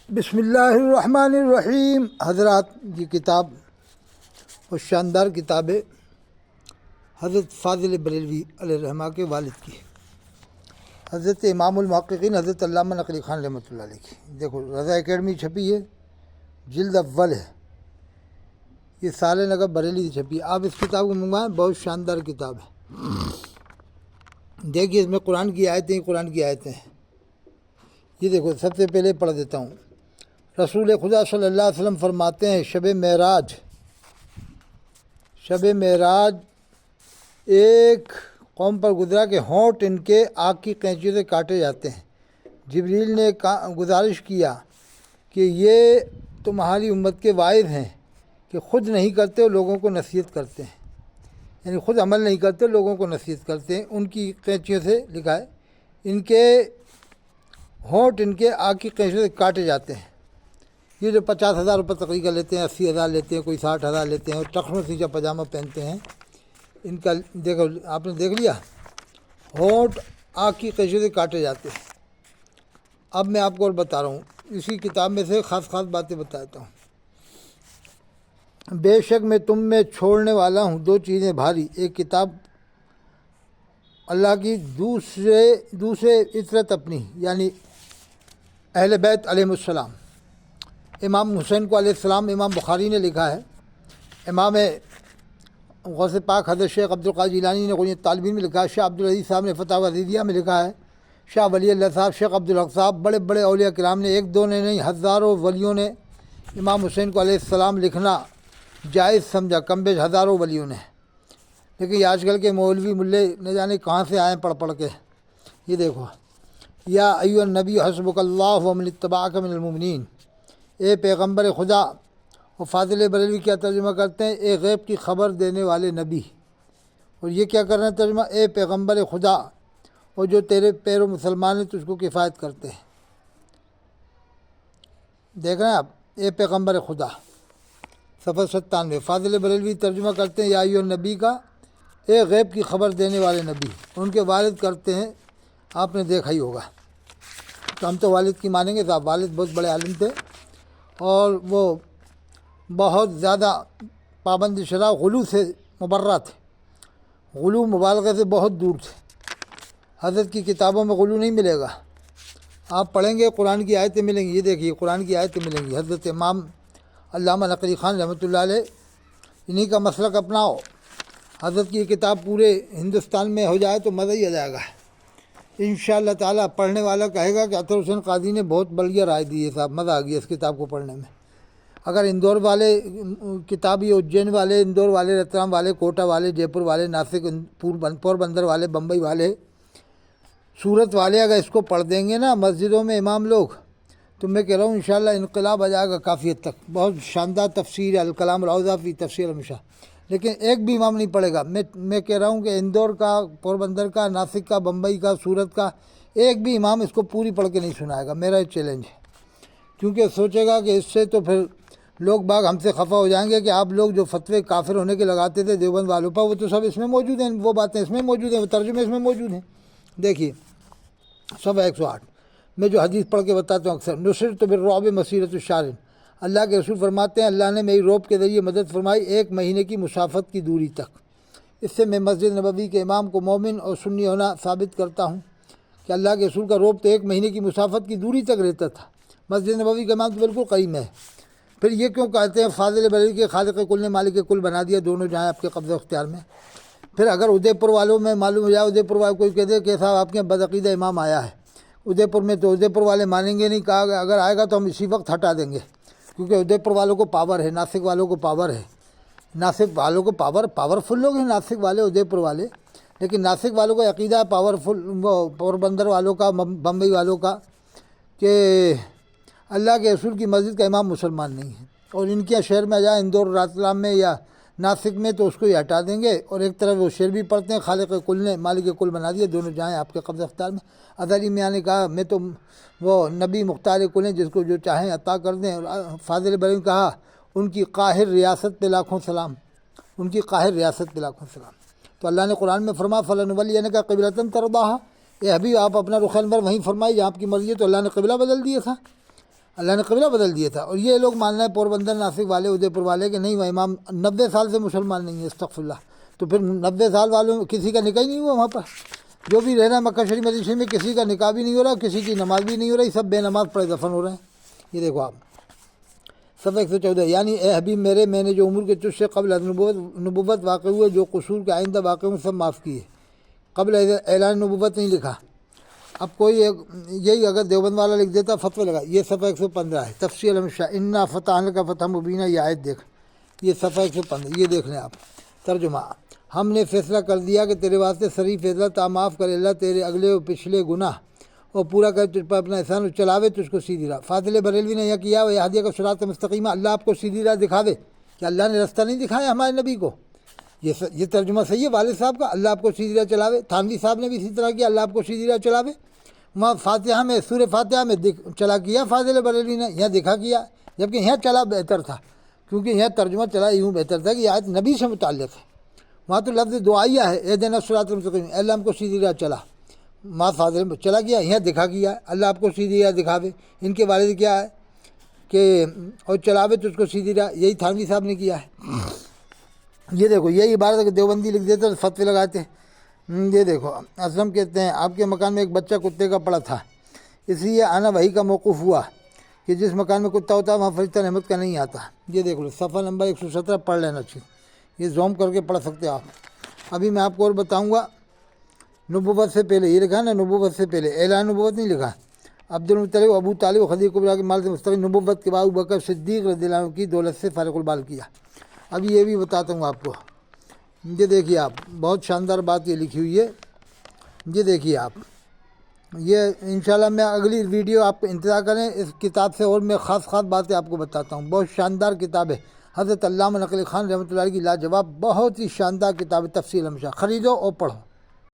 بسم اللہ الرحمن الرحیم۔ حضرات، یہ کتاب وہ شاندار کتاب ہے حضرت فاضل بریلوی علیہ الرحمہ کے والد کی، حضرت امام المحققین حضرت علامہ نقوی خان رحمۃ اللہ علیہ کی۔ دیکھو، رضا اکیڈمی چھپی ہے، جلد اول ہے، یہ سال نگر بریلی سے چھپی ہے۔ آپ اس کتاب کو منگوائیں، بہت شاندار کتاب ہے۔ دیکھیے، اس میں قرآن کی آیتیں ہیں۔ یہ دیکھو، سب سے پہلے پڑھ دیتا ہوں۔ رسول خدا صلی اللہ علیہ وسلم فرماتے ہیں، شب معراج ایک قوم پر گزرا کہ ہونٹ ان کے آگ کی قینچی سے کاٹے جاتے ہیں۔ جبریل نے گزارش کیا کہ یہ تمہاری امت کے واعظ ہیں کہ خود نہیں کرتے اور لوگوں کو نصیحت کرتے ہیں، یعنی خود عمل نہیں کرتے، لوگوں کو نصیحت کرتے ہیں۔ ان کی قینچیوں سے لکھا ہے، ان کے ہونٹ ان کے آگ کی قینچیوں سے کاٹے جاتے ہیں۔ یہ جو 50,000 روپے تقریر لیتے ہیں، 80,000 لیتے ہیں، کوئی 60,000 لیتے ہیں، اور ٹخنوں سے پاجامہ پہنتے ہیں، ان کا دیکھو، آپ نے دیکھ لیا، ہونٹ آگ کی قینچیوں سے کاٹے جاتے ہیں۔ اب میں آپ کو اور بتا رہا ہوں، اسی کتاب میں سے خاص باتیں بتاتا ہوں۔ بے شک میں تم میں چھوڑنے والا ہوں دو چیزیں بھاری، ایک کتاب اللہ کی، دوسرے عطرت اپنی، یعنی اہل بیت علیہ السلام۔ امام حسین کو علیہ السلام امام بخاری نے لکھا ہے۔ امام غوث پاک حضرت شیخ عبدالقادر جیلانی نے غنیۃ الطالبین میں لکھا ہے۔ شاہ عبدالعزیز صاحب نے فتاوی عزیزیہ میں لکھا ہے۔ شاہ ولی اللہ صاحب، شیخ عبدالحق صاحب، بڑے اولیاء کرام نے، ایک دو نے نہیں، ہزاروں ولیوں نے امام حسین کو علیہ السلام لکھنا جائز سمجھا، کم بیش ہزاروں ولیوں نے۔ لیکن یہ آج کل کے مولوی ملے نہ جانے کہاں سے آئے پڑھ کے۔ یہ دیکھو، یا ایھا النبی حسبک اللہ ومن اتبعک من المؤمنین، اے پیغمبر خدا۔ اور فاضل بریلوی کیا ترجمہ کرتے ہیں؟ اے غیب کی خبر دینے والے نبی۔ اور یہ کیا کرنا ہے ترجمہ؟ اے پیغمبر خدا، اور جو تیرے پیرو مسلمان ہیں تجھ کو کفایت کرتے ہیں۔ دیکھ رہے ہیں آپ، اے پیغمبر خدا، صفحہ 97۔ فاضل بریلوی ترجمہ کرتے ہیں یا ایھا النبی کا، اے غیب کی خبر دینے والے نبی۔ ان کے والد کرتے ہیں، آپ نے دیکھا ہی ہوگا، تو ہم تو والد کی مانیں گے صاحب۔ والد بہت بڑے عالم تھے، اور وہ بہت زیادہ پابند شرع، غلو سے مبرہ تھے، غلو مبالغے سے بہت دور تھے۔ حضرت کی کتابوں میں غلو نہیں ملے گا، آپ پڑھیں گے قرآن کی آیتیں ملیں گی۔ یہ دیکھیے، قرآن کی آیتیں ملیں گی۔ حضرت امام علامہ نقوی خان رحمۃ اللہ علیہ، انہی کا مسلک اپناؤ۔ حضرت کی کتاب پورے ہندوستان میں ہو جائے تو مزہ ہی آ جائے گا انشاءاللہ تعالیٰ۔ پڑھنے والا کہے گا کہ عطر حسین قاضی نے بہت بڑھیا رائے دی ہے صاحب، مزہ آ گیا اس کتاب کو پڑھنے میں۔ اگر اندور والے کتابی، اجین والے، اندور والے، رتلام والے، کوٹا والے، جے پور والے، ناسک، پور بندر والے، بمبئی والے، سورت والے اگر اس کو پڑھ دیں گے نا مسجدوں میں امام لوگ، تو میں کہہ رہا ہوں انشاءاللہ انقلاب آ جائے گا کافی حد تک۔ بہت شاندار تفسیر ہے، الکلام الروضہ فی تفسیر المشاہ۔ لیکن ایک بھی امام نہیں پڑھے گا۔ میں کہہ رہا ہوں کہ اندور کا، پور بندر کا، ناسک کا، بمبئی کا، سورت کا ایک بھی امام اس کو پوری پڑھ کے نہیں سنائے گا، میرا یہ چیلنج ہے۔ کیونکہ سوچے گا کہ اس سے تو پھر لوگ باغ ہم سے خفا ہو جائیں گے کہ آپ لوگ جو فتوے کافر ہونے کے لگاتے تھے دیوبند والوں پر، وہ تو سب اس میں موجود ہیں، وہ باتیں اس میں موجود ہیں، وہ ترجمے اس میں موجود ہیں۔ دیکھیے صفحہ 108 میں جو حدیث پڑھ کے بتاتا ہوں اکثر، نصرت بالرعب مسیرۃ الشہر، اللہ کے رسول فرماتے ہیں اللہ نے میری روب کے ذریعے مدد فرمائی 1 مہینے کی مسافت کی دوری تک۔ اس سے میں مسجد نبوی کے امام کو مومن اور سنی ہونا ثابت کرتا ہوں کہ اللہ کے رسول کا روب تو 1 مہینے کی مسافت کی دوری تک رہتا تھا۔ مسجد نبوی کا امام تو بالکل قریب ہے۔ پھر یہ کیوں کہتے ہیں فاضل بریلوی کے خالق کل نے مالک کل بنا دیا، دونوں جہاں آپ کے قبضہ اختیار میں۔ پھر اگر ادے پور والوں میں معلوم ہو جائے، ادے پور والے کوئی کہتے کہ صاحب آپ کے یہاں بدعقیدہ امام آیا ہے ادے پور میں، تو ادے پور والے مانیں گے نہیں، کہا اگر آئے گا تو ہم اسی وقت ہٹا دیں گے، کیونکہ ادے پور والوں کو پاور ہے، ناسک والوں کو پاور ہے۔ ناسک والوں کو پاورفل لوگ ہیں ناسک والے، ادے پور والے، لیکن ناسک والوں کا عقیدہ ہے پاورفل، وہ پور بندر والوں کا، بمبئی والوں کا، کہ اللہ کے رسول کی مسجد کا امام مسلمان نہیں ہے، اور ان کے شہر میں جائے اندور، راتلام میں یا ناسک میں، تو اس کو یہ ہٹا دیں گے۔ اور ایک طرف وہ شعر بھی پڑھتے ہیں خالق کل نے مالک کل بنا دیا، دونوں جہاں آپ کے قبضہ اختیار میں۔ ازلی میاں نے کہا میں تو وہ نبی مختار کل ہیں، جس کو جو چاہیں عطا کر دیں۔ فاضل بریلوی نے کہا ان کی قاہر ریاست پہ لاکھوں سلام، ان کی قاہر ریاست پہ لاکھوں سلام۔ تو اللہ نے قرآن میں فرمایا فَلَنُوَلِّيَنَّكَ قِبْلَةً تَرْضَاهَا، اے حبیب آپ اپنا رخ انور وہیں فرمائیے جہاں آپ کی مرضی ہے۔ تو اللہ نے قبلہ بدل دیا تھا۔ اللہ نے قبلہ بدل دیا تھا. اور یہ لوگ مان رہے ہیں پوربندر ناسک والے ادے پور والے کہ نہیں وہ امام 90 سال سے مسلمان نہیں ہے. استغفر اللہ. تو پھر 90 سال والوں میں کسی کا نکاح ہی نہیں ہوا وہاں پر. جو بھی رہ رہا ہے مکہ شریف مدینہ شریف میں کسی کا نکاح بھی نہیں ہو رہا, کسی کی نماز بھی نہیں ہو رہی, سب بے نماز پڑے دفن ہو رہے ہیں. یہ دیکھو آپ صفحہ 114. یعنی اے حبیب میرے, میں نے جو عمر کے تجھ سے قبل نبوت واقع ہوئے جو قصور کے آئندہ واقع ہوئے سب معاف کیے. قبل اعلان نبوت نہیں لکھا. اب کوئی یہی اگر دیوبند والا لکھ دیتا فتوی لگا. یہ صفحہ 115 ہے. تفسیر ہمیشہ انا فتح کا فتح مبینہ, یہ آیت دیکھ. یہ صفحہ 115 یہ دیکھ لیں آپ. ترجمہ. ہم نے فیصلہ کر دیا کہ تیرے واسطے صریح فیصلہ تا معاف کرے اللہ تیرے اگلے و پچھلے گناہ اور پورا کر تجھ پر اپنا احسان اور چلاوے تجھ کو سیدھی راہ. فاضل بریلوی نے یہ کیا وہ ہدیہ کا صراط مستقیمہ, اللہ آپ کو سیدھی راہ دکھاوے. کہ اللہ نے راستہ نہیں دکھایا ہمارے نبی کو. یہ ترجمہ صحیح ہے والد صاحب کا, اللہ آپ کو سیدھی راہ چلاوے. تھانوی صاحب نے بھی اسی طرح کیا, اللہ آپ کو سیدھی راہ چلاوے. وہاں فاتحہ میں سورہ فاتحہ میں چلا کیا فاضل بریلوی نے, یہاں دکھا کیا, جبکہ یہاں چلا بہتر تھا کیونکہ یہاں ترجمہ چلا یوں بہتر تھا کہ یہ آیت نبی سے متعلق ہے. وہاں تو لفظ دعائیہ ہے اہدنا الصراط المستقیم, اللہ ہم کو سیدھی راہ چلا. وہاں فاضل چلا گیا, یہاں دکھا کیا اللہ آپ کو سیدھی راہ دکھاوے. ان کے والد کیا ہے کہ اور چلاوے تو اس کو سیدھی راہ, یہی تھانوی صاحب نے کیا ہے. یہ دیکھو یہی عبارت کہ دیوبندی لکھ دیتے تو فتوے لگاتے. یہ دیکھو اسلم کہتے ہیں آپ کے مکان میں ایک بچہ کتے کا پڑا تھا, اس لیے آنا وہی کا موقوف ہوا کہ جس مکان میں کتا ہوتا ہے وہاں فرشتہ رحمت کا نہیں آتا. یہ دیکھ لو صفحہ نمبر 117 پڑھ لینا چاہیے. یہ زوم کر کے پڑھ سکتے آپ. ابھی میں آپ کو اور بتاؤں گا نبوت سے پہلے, یہ لکھا نا نبوت سے پہلے, اعلان نبوت نہیں لکھا. عبد المطلب ابو طالب خدیجہ کبریٰ کے مال سے مستقل نبوت کے بعد ابوبکر صدیق رضی اللہ عنہ کی دولت سے فارغ البال کیا. ابھی یہ بھی بتاتا ہوں آپ کو. یہ دیکھیے آپ بہت شاندار بات یہ لکھی ہوئی ہے. یہ دیکھیے آپ, یہ انشاءاللہ میں اگلی ویڈیو آپ کو انتظار کریں اس کتاب سے, اور میں خاص باتیں آپ کو بتاتا ہوں. بہت شاندار کتاب ہے, حضرت علامہ نقوی خان رحمۃ اللہ علیہ کی لاجواب, بہت ہی شاندار کتاب ہے. تفصیل ہمیشہ خریدو اور پڑھو.